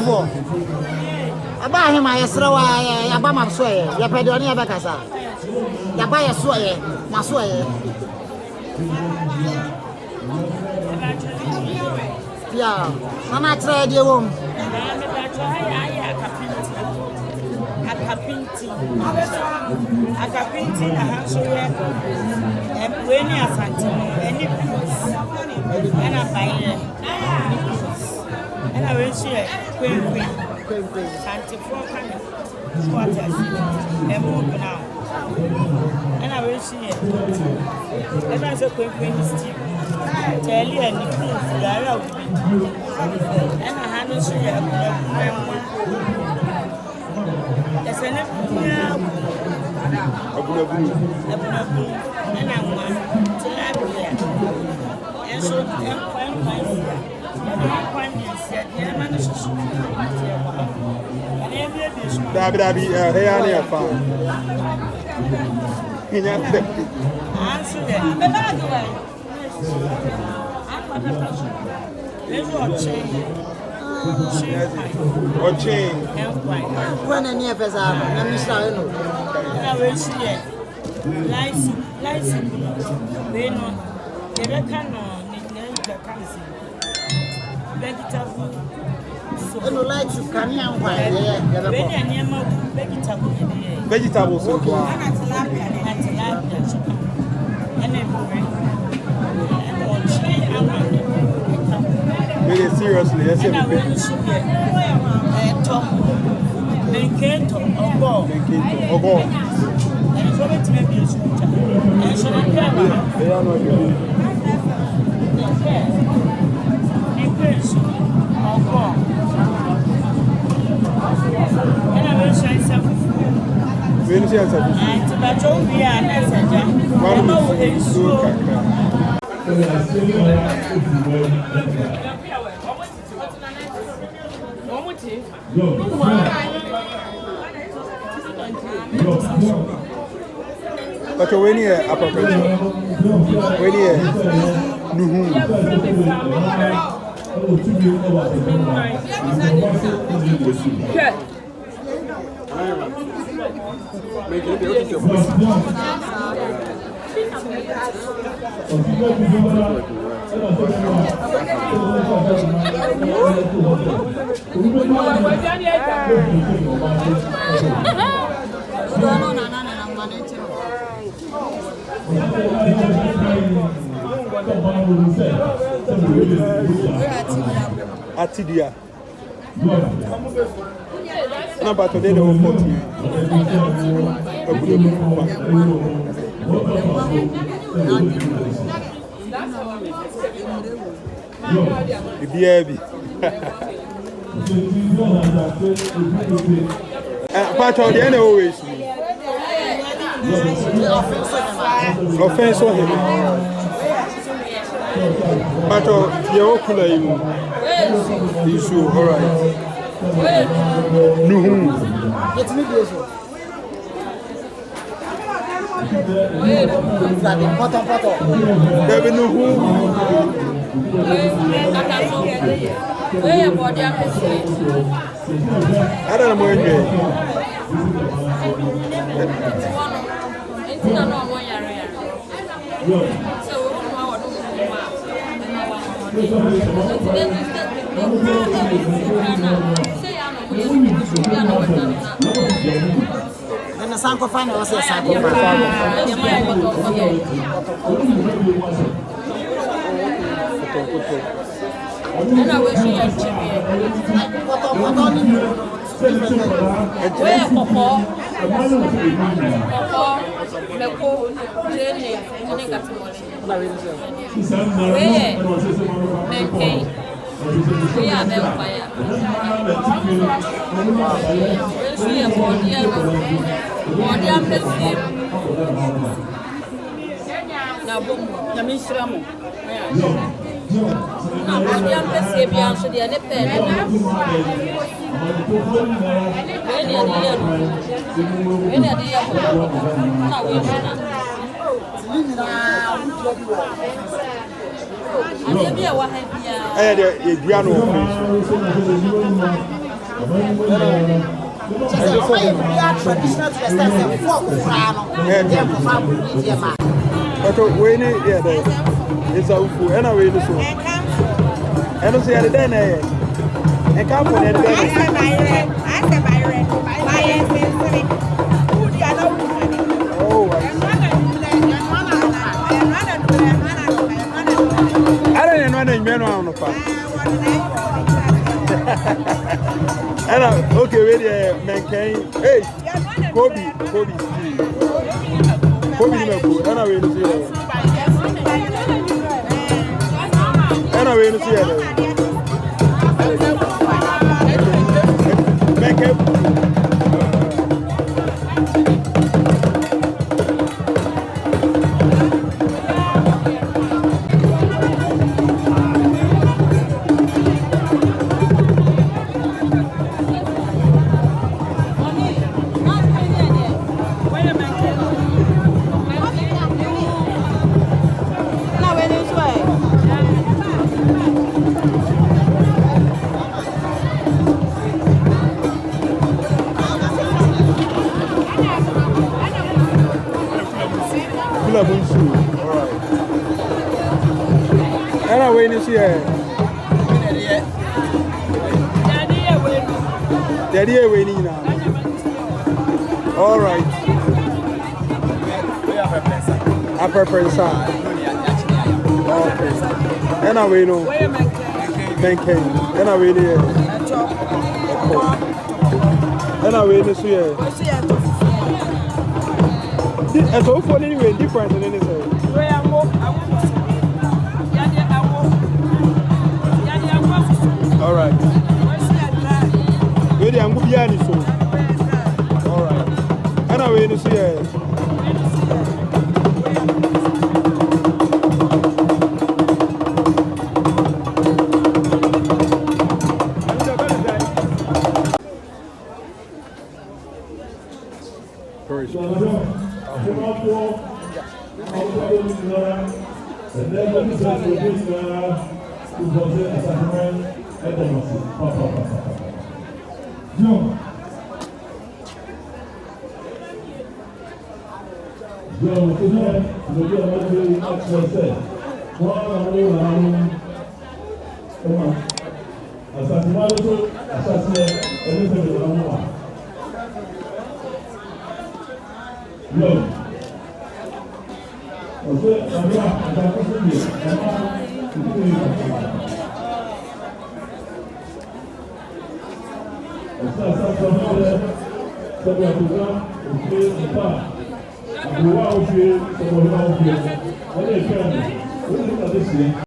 for. About him, I throw a bam of soy, ya pedonia bacasa. Ya buy a soy, my soy. Yeah, Mama tried your room. Akapinti na hanso ye we ni asante any and I buy and I will see queen santi for kind quarters and move now and I will see it and I say queen steam tell you and Gari and I handle see there's an Abuna and I want tilapia and so Dabi hey fa Kinya answer them When any of us are, let me start. I will see it. Lice, we know, the recano, the cancer, vegetable. So, you like to come here and why? Vegetables. Really seriously, yes, Ogo. And so it's maybe a scooter. And so they are not good. And I will say something. And to be a messenger. But when you are appropriate, when you Atidia. No, but today they were 40. Baby. Part the end always. Offense on him. But you're okay. You should, all right. No. It's me, I don't know. And the Sanko final was a Sanko. And I wish you had traditional to the stance of folk crown and family. Okay, we need it's a food, and I will so. And I say, then and come for it. Oh, I don't know the men on the park. And okay, ready, kenkey. Hey, Kobe, and I will see it. And I will see it. And I wait to see her. Daddy, waiting now. All right. I prepare some. Okay. And I wait no. Kenkey. And I wait here. And I wait to see her. And so for anyway, different than anything. All right. Ready, I'm going to be honest. All right. And I wait to see her.